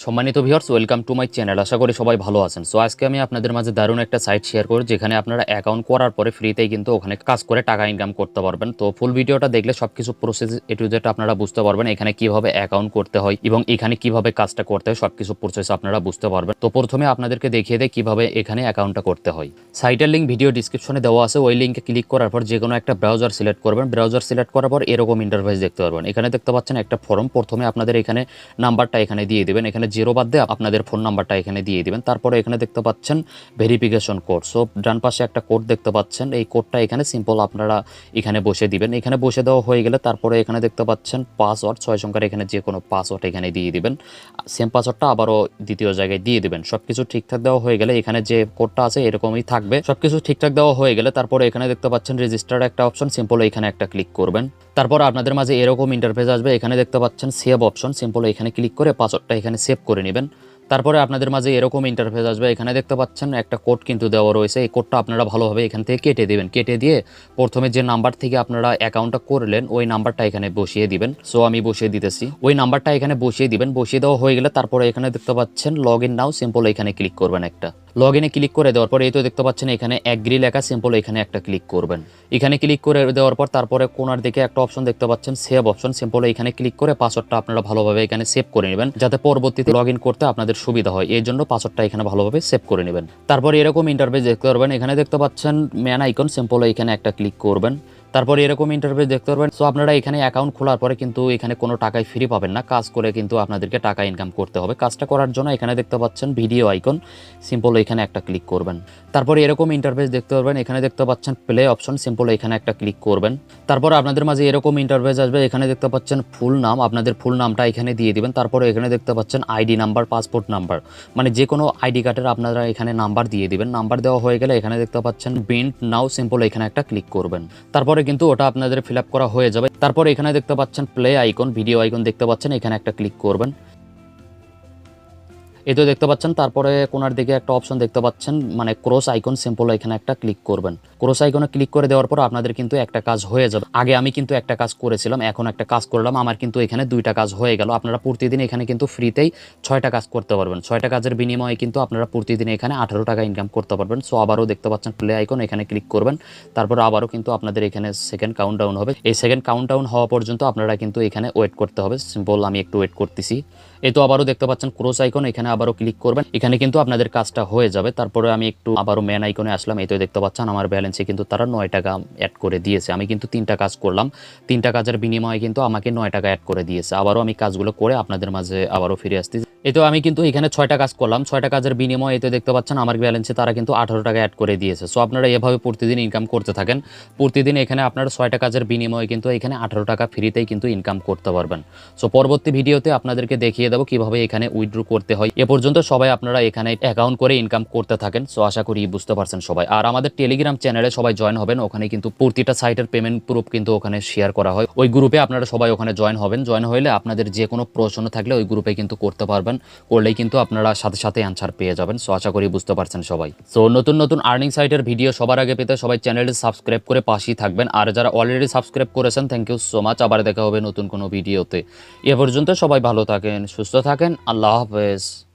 সম্মানিত viewers, welcome to my channel. আশা করি সবাই ভালো আছেন। সো আজকে আমি আপনাদের মাঝে দারুণ একটা সাইট শেয়ার করব, যেখানে আপনারা অ্যাকাউন্ট করার পরে ফ্রিতেই কিন্তু ওখানে কাজ করে টাকা ইনকাম করতে পারবেন। তো ফুল ভিডিওটা দেখলে সবকিছু প্রসেস এ টু জেড আপনারা বুঝতে পারবেন, এখানে কিভাবে অ্যাকাউন্ট করতে হয় এবং এখানে কিভাবে কাজটা করতে হয়, সবকিছু প্রসেস আপনারা বুঝতে পারবেন। তো প্রথমে আপনাদেরকে দেখিয়ে দেয় কিভাবে এখানে অ্যাকাউন্টটা করতে হয়। সাইটের লিঙ্ক ভিডিও ডিসক্রিপশনে দেওয়া আছে, ওই লিঙ্কে ক্লিক করার পর যে কোনো একটা ব্রাউজার সিলেক্ট করবেন। ব্রাউজার সিলেক্ট করার পর এরকম ইন্টারফেস দেখতে পারবেন। এখানে দেখতে পাচ্ছেন একটা ফর্ম। প্রথমে আপনাদের এখানে নাম্বারটা এখানে দিয়ে দিবেন, এখানে জিরো বাদ দিয়ে আপনাদের ফোন নাম্বারটা এখানে দিয়ে দিবেন। তারপরে এখানে দেখতে পাচ্ছেন ভেরিফিকেশন কোড। সো ডান পাশে একটা কোড দেখতে পাচ্ছেন, এই কোডটা এখানে সিম্পল আপনারা এখানে বসে দিবেন। এখানে বসে দেওয়া হয়ে গেলে তারপরে এখানে দেখতে পাচ্ছেন পাসওয়ার্ড, 6 সংখ্যার এখানে যে কোনো পাসওয়ার্ড এখানে দিয়ে দিবেন। সেম পাসওয়ার্ডটা আবারও দ্বিতীয় জায়গায় দিয়ে দিবেন। সবকিছু ঠিকঠাক দেওয়া হয়ে গেলে এখানে যে কোডটা আছে এরকমই থাকবে। সবকিছু ঠিকঠাক দেওয়া হয়ে গেলে তারপরে এখানে দেখতে পাচ্ছেন রেজিস্টার একটা অপশন, সিম্পল এখানে একটা ক্লিক করবেন। তারপর আপনাদের মাঝে এরকম ইন্টারফেস আসবে। এখানে দেখতে পাচ্ছেন সেভ অপশন, সিম্পল এখানে ক্লিক করে পাসওয়ার্ডটা এখানে সেভ করে নেবেন। তারপরে আপনাদের মাঝে এরকম ইন্টারফেস আসবে। এখানে দেখতে পাচ্ছেন একটা কোড কিন্তু দেওয়া রয়েছে, এই কোডটা আপনারা ভালোভাবে এখান থেকে কেটে দেবেন। কেটে দিয়ে প্রথমে যে নাম্বার থেকে আপনারা অ্যাকাউন্টটা করলেন ওই নাম্বারটা এখানে বসিয়ে দিবেন। সো আমি বসিয়ে দিতেছি, ওই নাম্বারটা এখানে বসিয়ে দিবেন। বসিয়ে দেওয়া হয়ে গেলে তারপরে এখানে দেখতে পাচ্ছেন লগ ইন নাও, সিম্পল এখানে ক্লিক করবেন। একটা লগ ইনে ক্লিক করে দেওয়ার পর এই তো দেখতে পাচ্ছেন এখানে অ্যাগ্রি লেখা, সিম্পল এখানে একটা ক্লিক করবেন। এখানে ক্লিক করে দেওয়ার পর তারপরে কোনার দিকে একটা অপশন দেখতে পাচ্ছেন সেভ অপশন, সিম্পল এখানে ক্লিক করে পাসওয়ার্ডটা আপনারা ভালোভাবে এখানে সেভ করে নেবেন, যাতে পরবর্তীতে লগ ইন করতে আপনাদের সুবিধা হয়। এই জন্য পাসওয়ার্ডটা এখানে ভালোভাবে সেভ করে নেবেন। তারপর এরকম ইন্টারফেস দেখতে পারবেন। এখানে দেখতে পাচ্ছেন ম্যান আইকন, সিম্পল এখানে একটা ক্লিক করবেন। তারপর এরকম ইন্টারফেস দেখতে পারবেন। সো আপনারা এখানে অ্যাকাউন্ট খোলার পরে কিন্তু এখানে কোনো টাকায় ফ্রি পাবেন না, কাজ করে কিন্তু আপনাদেরকে টাকা ইনকাম করতে হবে। কাজটা করার জন্য এখানে দেখতে পাচ্ছেন ভিডিও আইকন, সিম্পল এখানে একটা ক্লিক করবেন। তারপর এরকম ইন্টারফেস দেখতে পারবেন। এখানে দেখতে পাচ্ছেন প্লে অপশন, সিম্পল এখানে একটা ক্লিক করবেন। তারপর আপনাদের মাঝে এরকম ইন্টারফেস আসবে। এখানে দেখতে পাচ্ছেন ফুল নাম, আপনাদের ফুল নামটা এখানে দিয়ে দিবেন। তারপরে এখানে দেখতে পাচ্ছেন আইডি নাম্বার, পাসপোর্ট নাম্বার, মানে যে কোনো আইডি কার্ডের আপনারা এখানে নাম্বার দিয়ে দিবেন। নাম্বার দেওয়া হয়ে গেলে এখানে দেখতে পাচ্ছেন প্রিন্ট নাও, সিম্পল এখানে একটা ক্লিক করবেন। তারপরে কিন্তু ওটা আপনাদের ফিল আপ করা হয়ে যাবে। তারপরে এখানে দেখতে পাচ্ছেন প্লে আইকন, ভিডিও আইকন দেখতে পাচ্ছেন, এখানে একটা ক্লিক করবেন। এই তো দেখতে পাচ্ছেন। তারপরে কোনার দিকে একটা অপশন দেখতে পাচ্ছেন, মানে ক্রস আইকন, সিম্পল এখানে একটা ক্লিক করবেন। ক্রস আইকনে ক্লিক করে দেওয়ার পর আপনাদের কিন্তু একটা কাজ হয়ে যাবে। আগে আমি কিন্তু একটা কাজ করেছিলাম, এখন একটা কাজ করলাম, আমার কিন্তু এখানে 2টা কাজ হয়ে গেল। আপনারা প্রতিদিন এখানে কিন্তু ফ্রিতেই 6টা কাজ করতে পারবেন। 6টা কাজের বিনিময়ে কিন্তু আপনারা প্রতিদিন এখানে 18 টাকা ইনকাম করতে পারবেন। সো আবারও দেখতে পাচ্ছেন প্লে আইকন, এখানে ক্লিক করবেন। তারপর আবারও কিন্তু আপনাদের এখানে সেকেন্ড কাউন্টডাউন হবে। এই সেকেন্ড কাউন্টডাউন হওয়া পর্যন্ত আপনারা কিন্তু এখানে ওয়েট করতে হবে। সিম্পল আমি একটু ওয়েট করতেছি। এই তো আবারও দেখতে পাচ্ছেন ক্রস আইকন, এখানে আবারও ক্লিক করবেন। এখানে কিন্তু আপনাদের কাজটা হয়ে যাবে। তারপরে আমি একটু আবারও ম্যান আইকনে আসলাম। এই তো দেখতে পাচ্ছেন আমার ব্যালেন্সে কিন্তু তারা 9 টাকা অ্যাড করে দিয়েছে। আমি কিন্তু 3টা কাজ করলাম, 3টা কাজের বিনিময়ে কিন্তু আমাকে 9 টাকা অ্যাড করে দিয়েছে। আবারও আমি কাজগুলো করে আপনাদের মাঝে আবারও ফিরে আসছি। এই তো আমি কিন্তু এখানে 6টা কাজ করলাম, 6টা কাজের বিনিময়ে এই তো দেখতে পাচ্ছেন আমার ব্যালেন্সে তারা কিন্তু 18 টাকা অ্যাড করে দিয়েছে। সো আপনারা এভাবে প্রতিদিন ইনকাম করতে থাকেন। প্রতিদিন এখানে আপনারা 6টা কাজের বিনিময়ে কিন্তু এখানে 18 টাকা ফ্রিতেই কিন্তু ইনকাম করতে পারবেন। সো পরবর্তী ভিডিওতে আপনাদেরকে দেখিয়ে দেবো কিভাবে এখানে উইথড্র করতে হয়। এ পর্যন্ত সবাই আপনারা এখানে অ্যাকাউন্ট করে ইনকাম করতে থাকেন। সো আশা করি বুঝতে পারছেন সবাই। আর আমাদের টেলিগ্রাম চ্যানেলে সবাই জয়েন হবেন, ওখানে কিন্তু প্রতিটা সাইটের পেমেন্ট প্রুফ কিন্তু ওখানে শেয়ার করা হয়। ওই গ্রুপে আপনারা সবাই ওখানে জয়েন হবেন। জয়েন হলে আপনাদের যে কোনো প্রশ্ন থাকলে ওই গ্রুপে কিন্তু করতে পারবেন, করলেই কিন্তু আপনারা সাথে সাথে অ্যান্সার পেয়ে যাবেন। সো আশা করি বুঝতে পারছেন সবাই। সো নতুন নতুন আর্নিং সাইটের ভিডিও সবার আগে পেতে সবাই চ্যানেলটি সাবস্ক্রাইব করে পাশেই থাকবেন। আর যারা অলরেডি সাবস্ক্রাইব করেছেন, থ্যাংক ইউ সো মাচ। আবার দেখা হবে নতুন কোনো ভিডিওতে। এ পর্যন্ত সবাই ভালো থাকেন, সুস্থ থাকেন। আল্লাহ হাফেজ।